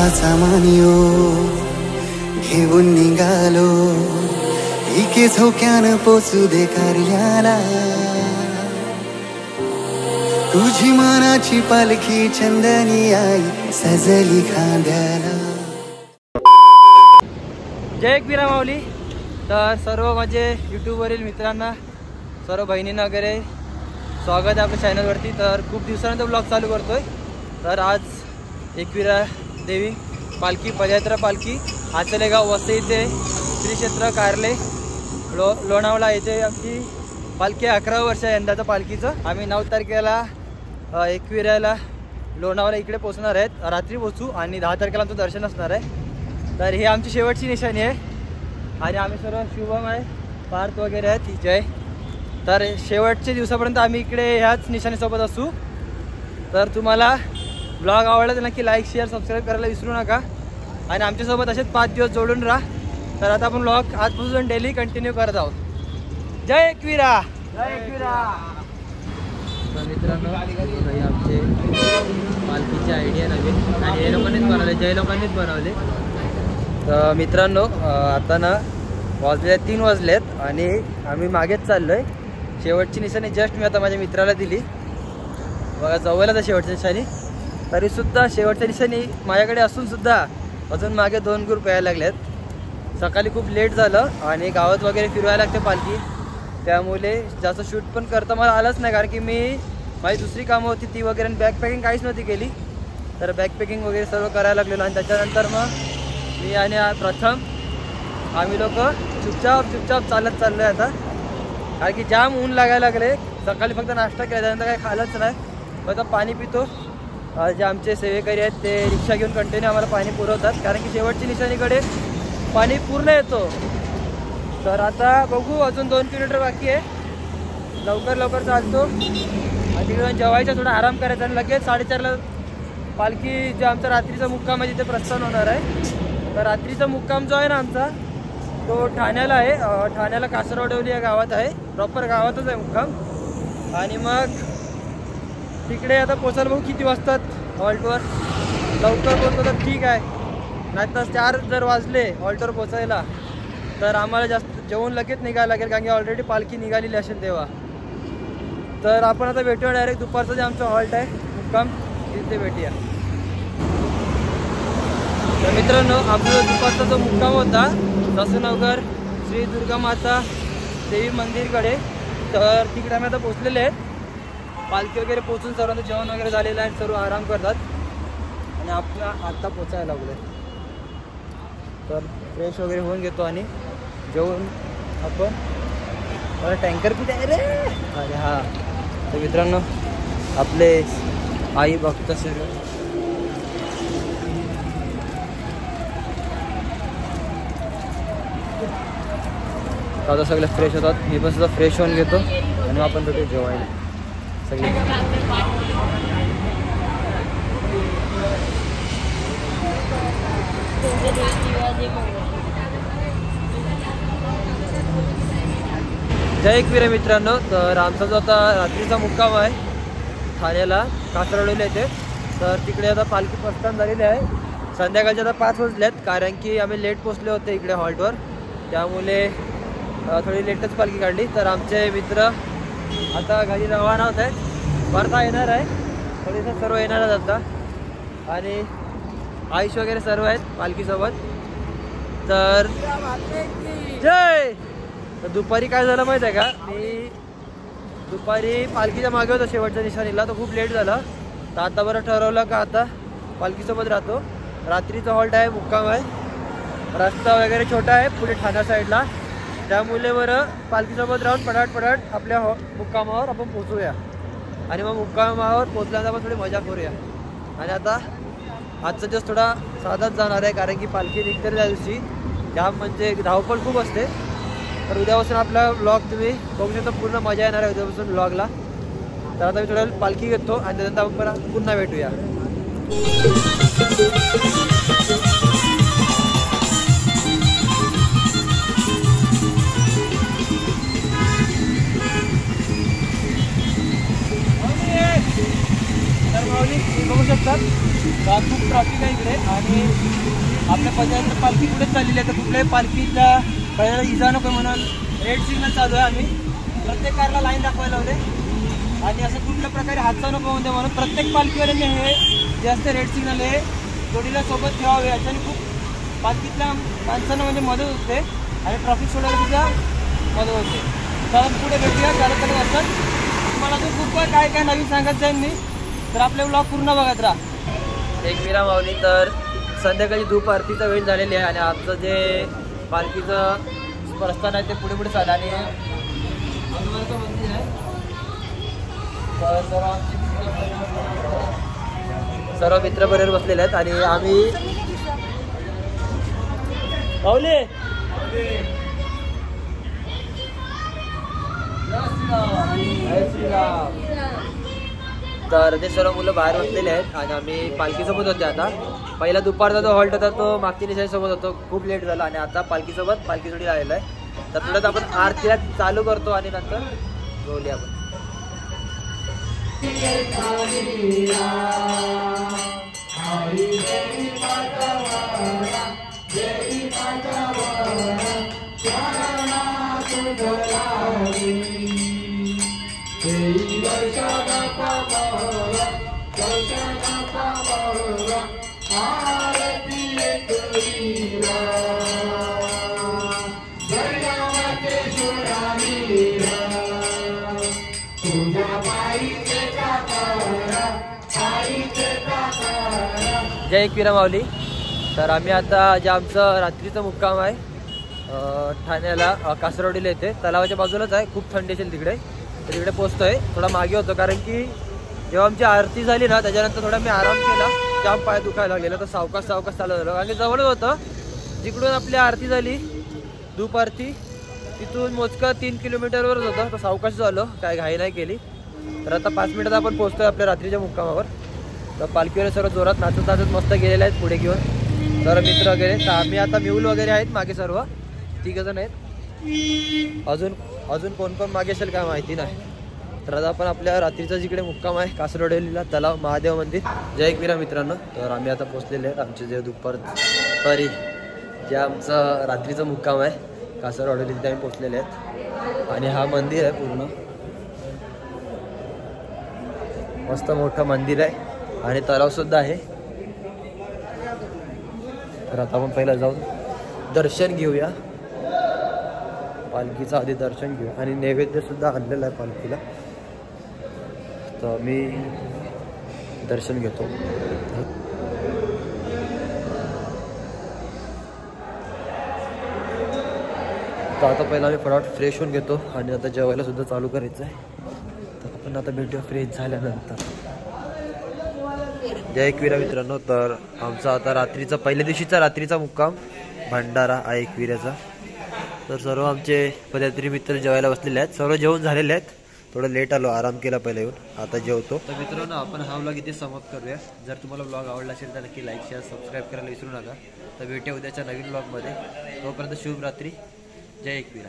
अर्धा सामान घेऊन निघालो, इके झोक्यानं पोचू दे कार्याला. तुझी मनाची पालखी चंदनी आई सजली खांद्याला. जय एकवीरा माऊली. तर सर्व माझे यूट्यूबवरील मित्रांना, सर्व बहिणींना वगैरे स्वागत आहे आपल्या चॅनलवरती. तर खूप दिवसानंतर ब्लॉग चालू करतोय. तर आज एकवीरा देवी पालखी, पदयात्रा पालखी आचलेगाव वसई इथे श्री क्षेत्र कार्ले लोणावळा येथे आमची पालखी 11 वर्ष आहे यंदाचं पालखीचं. आम्ही 9 तारखेला एकविराला लोणावळा इकडे पोचणार आहेत, रात्री पोचू आणि 10 तारखेला आमचं दर्शन असणार आहे. तर ही आमची शेवटची निशाणी आहे आणि आम्ही सर्व शुभम आहे, पार्थ वगैरे आहेत तिचे आहे. तर शेवटच्या दिवसापर्यंत आम्ही इकडे ह्याच निशाणीसोबत असू. तर तुम्हाला ब्लॉग आवडला तर नक्की लाईक शेअर सबस्क्राईब करायला विसरू नका आणि आमच्यासोबत असेच 5 दिवस जोडून राहा. तर आता आपण ब्लॉग आजपासून डेली कंटिन्यू करत आहोत. जय एकवीरा. जय एकवीरा. तर मित्रांनो, आमचे पालखीची आयडिया नवीन आणि हे लोकांनीच बनवले, जय लोकांनीच बनवले. तर मित्रांनो, आता ना वाजले 3 वाजलेत आणि आम्ही मागेच चाललो आहे. शेवटची निशाणी जस्ट मी आता माझ्या मित्राला दिली बघा, जवळच आहे शेवटची निशाणी. तरीसुद्धा शेवटच्या निशाणी माझ्याकडे असूनसुद्धा अजून मागे 2 ग्रुप यायला लागलेत. सकाळी खूप लेट झालं आणि गावात वगैरे फिरवायला लागते पालखी, त्यामुळे जास्त शूट पण करता मला आलंच नाही, कारण की मी माझी दुसरी कामं होती ती वगैरे आणि बॅकपॅकिंग काहीच नव्हती केली. तर बॅकपॅकिंग वगैरे सर्व करायला लागलेलो आणि त्याच्यानंतर मग मी आणि प्रथम आम्ही लोक चुपचाप चालत चाललो आहे आता, कारण की जाम ऊन लागायला लागले. सकाळी फक्त नाश्ता केला, त्यानंतर काही खाल्लंच नाही, फक्त पाणी पितो. जे आमचे सेवेकरी आहेत ते रिक्षा घेऊन कंटिन्यू आम्हाला पाणी पुरवतात, कारण की शेवटची निशाणीकडे पाणी पूर्ण येतो. तर आता बघू, अजून 2 किलोमीटर बाकी आहे. लवकर चालतो आणि तिकडे जेवायचा, थोडा आराम करायचा आणि लगेच 4:30ला पालखी जो आमचा रात्रीचा मुक्काम आहे तिथे प्रस्थान होणार आहे. तर रात्रीचा मुक्काम जो आहे ना आमचा, तो ठाण्याला आहे. ठाण्याला कासरवडवली या गावात आहे, प्रॉपर गावातच आहे मुक्काम. आणि मग तिकडे आता पोचायला बघू किती वाजतात हॉल्टवर. लवकर पोचतो तर ठीक आहे, नाही तर 4 जर वाजले हॉल्टवर पोचायला तर आम्हाला जास्त जेवून लगेच निघायला लागेल, कारण की ऑलरेडी पालखी निघालेली असेल तेव्हा. तर आपण आता भेटूया डायरेक्ट दुपारचं जे आमचं हॉल्ट आहे मुक्काम तिथे भेटूया. तर मित्रांनो, आपला दुपारचा जो मुक्काम होता दसनगर श्री दुर्गा माता देवी मंदिरकडे, तर तिकडे आम्ही आता पोचलेले आहेत. पालखी वगैरे पोचून सर्वांचं जेवण वगैरे झालेलं आहे, सर्व आराम करतात आणि आपला आत्ता पोचायला लागलो आहे. तर फ्रेश वगैरे होऊन घेतो आणि जेवून आपण मला टँकर कुठे आहे रे. अरे हां. तर मित्रांनो, आपले आई भक्त सर्व आता सगळे फ्रेश होतात. मी पण सुद्धा फ्रेश होऊन घेतो आणि मग आपण भेटू जेवायला सगळे. जय एकवीरा मित्रांनो. तर आमचा जो आता रात्रीचा मुक्काम आहे ठाण्याला कासरवडीला येते, तर तिकडे आता पालखी प्रस्थान झालेली आहे. संध्याकाळचे आता 5 वाजलेत, कारण की आम्ही लेट पोचले होते इकडे हॉल्टवर, त्यामुळे थोडी लेटच पालखी काढली. तर आमचे मित्र आता घरी रवाना होत आहेत. वर्धा येणार आहे, थोडेसे सर्व येणार आहेत आता आणि आयुष वगैरे सर्व आहेत पालखीसोबत. तर जय. तर दुपारी काय झालं माहीत आहे का, मी दुपारी पालखीच्या मागे होतो शेवटच्या निशाणीला, तर खूप लेट झालं. तर आता बरं ठरवलं का आता पालखीसोबत राहतो. रात्रीचा हॉल्ट आहे, मुक्काम आहे, रस्ता वगैरे छोटा आहे पुढे ठाणा साईडला, त्यामुळे बरं पालखीसोबत राहून पटाट आपल्या मुक्कामावर आपण पोचूया आणि मग मुक्कामावर पोचल्यानंतर आपण थोडी मजा करूया. आणि आता आजचा दिवस थोडा साधाच जाणार आहे, कारण की पालखी निघते त्या दिवशी जाम म्हणजे धावपळ खूप असते. तर उद्यापासून आपला ब्लॉग तुम्ही बघू शकता, पूर्ण मजा येणार आहे उद्यापासून ब्लॉगला. तर आता मी थोड्या पालखी घेतो आणि त्यानंतर आपण पुन्हा भेटूया. तर माऊली बघू शकतात खूप ट्रॉफिक आहे इकडे आणि आपल्या पदयात्रा पालखी पुढेच चाललेली आहे. तर कुठल्याही पालखीला पहिल्याला इजा नको म्हणून रेड सिग्नल चालू आहे. आम्ही प्रत्येक कारला लाईन दाखवायला लावले आणि असं कुठल्या प्रकारे हादसा नको होते म्हणून प्रत्येक पालखीवाल्यांनी हे जे असते रेड सिग्नल हे जोडीला सोबत ठेवावे. याच्याने खूप पालखीतल्या माणसांना म्हणजे मदत होते आणि ट्रॅफिक सोडायला सुद्धा मदत होते. तर पुढे भेटूया चालत असतात. तुम्हाला अजून खूप काय काय नवीन सांगायचं आहे मी तर आपले ब्लॉग पूर्ण बघत राहा. एक विराम आवली. तर संध्याकाळी धूप आरतीचा वेळ झालेली आहे आणि आमचं जे पालखीचं प्रस्थान आहे ते पुढे पुढे चाललं आणि हनुमानाचं मंदिर आहे. सर्व मित्र बरोबर बसलेले आहेत आणि आम्ही पावले तर ते सर्व मुलं बाहेर बसलेले आहेत आणि आम्ही पालखीसोबत होते. आता पहिला दुपारचा जो हॉल्ट होता तो मागच्या निशाणीसोबत होतो. खूप लेट झाला आणि आता पालखीसोबत पालखी जोडी आलेला आहे. तर थोडंच आपण आरतीला चालू करतो आणि नंतर बोलूया आपण. जय एकविरा माऊली. तर आम्ही आता जे आमचं रात्रीचं मुक्काम आहे ठाण्याला कासरवाडीला येते तलावाच्या बाजूलाच आहे. खूप थंडी असेल तिकडे तर तिकडे पोहोचतोय. थोडा मागे होतो कारण की जेव्हा आमची आरती झाली ना त्याच्यानंतर थोडा मी आराम केला. जाम पाय दुखायला लागलेला तर सावकाश सावकाश चालत झालं कारण की जवळच होतं. जिकडून आपली आरती झाली धूप आरती तिथून मोजका 3 किलोमीटरवरच होतं. तर सावकाश झालं काय घाई नाही केली. तर आता 5 मिनिटात आपण पोहोचतोय आपल्या रात्रीच्या मुक्कामावर. तर पालखीवर सर्व जोरात नाचत नाचत मस्त गेलेले आहेत पुढे घेऊन सर्व मित्र वगैरे. तर आम्ही आता म्यूल वगैरे आहेत मागे सर्व 3 जण आहेत. अजून कोण कोण मागे असेल काय माहिती नाही. तर आता आपण आपल्या रात्रीचा जिकडे मुक्काम आहे कासरवाडीला तलाव महादेव मंदिर. जय एकविरा मित्रांनो. तर आम्ही आता पोहोचलेले आहेत आमचे जे दुपारी जे आमचं रात्रीचं मुक्काम आहे कासरवाडीला तिथे आम्ही पोहोचलेले आहेत. आणि हा मंदिर आहे पूर्ण मस्त मोठं मंदिर आहे आणि तलाव सुद्धा आहे. तर आता आपण पहिला जाऊन दर्शन घेऊया पालखीचं. आधी दर्शन घेऊया आणि नैवेद्य सुद्धा आणलेलं आहे पालखीला. तर मी दर्शन घेतो. तर आता पहिला मी फटाफट फ्रेश होऊन घेतो आणि आता जेवायला सुद्धा चालू करायचं आहे. तर आपण आता भेटूया फ्रेश झाल्यानंतर. जय एकविरा मित्रांनो. तर आमचा आता रात्रीचा पहिल्या दिवशीचा रात्रीचा मुक्काम भंडारा आहे एकविऱ्याचा. तर सर्व आमचे पदयात्री मित्र जेवायला बसलेले आहेत. सर्व जेवण झालेले आहेत. थोडं लेट आलो आराम केला पहिला येऊन आता जेवतो. तर मित्रांनो आपण हा व्लॉग इथे समाप्त करूया. जर तुम्हाला व्लॉग आवडला असेल तर नक्की लाईक शेअर सबस्क्राईब करायला विसरू नका. तर भेटूया उद्याच्या नवीन व्लॉगमध्ये. तोपर्यंत शुभ रात्री. जय एकविरा.